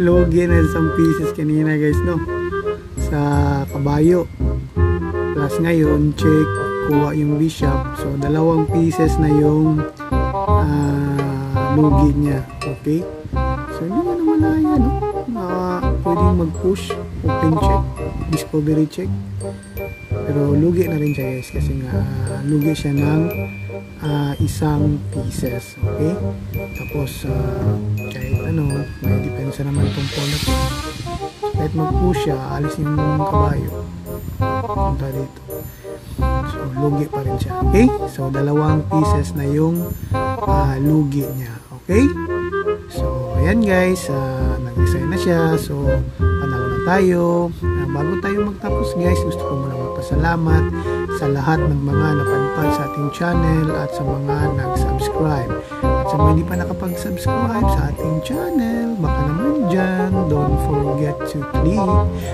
Lugi na isang pieces kanina guys, no, sa kabayo. Plus ngayon check, kuha yung bishop, so 2 pieces na yung lugi niya. Okay, so hindi na wala yan, no? Pwedeng mag push, open check, discovery check, pero lugi na rin siya guys, kasi nga lugi siya ng isang pieces. Okay, tapos kahit ano, may depensa naman itong polot. Kahit mag-push siya, alis yung kabayo, punta dito, so lugi pa rin siya. Okay, so 2 pieces na yung lugi niya. Okay, so ayan guys, nag-design na siya, so panalo na tayo. Bago tayo magtapos guys, gusto ko muna magpasalamat sa lahat ng mga napadpad sa ating channel at sa mga nag-subscribe. At sa mga hindi pa nakapag-subscribe sa ating channel, baka naman dyan, don't forget to click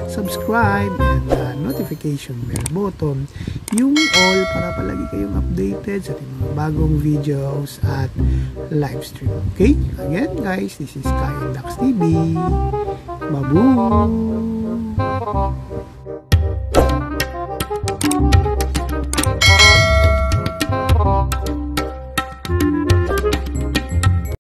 subscribe and the notification bell button, yung all, para palagi kayong updated sa ating mga bagong videos at live stream. Okay? Again guys, this is Kai and Dax TV. Babu!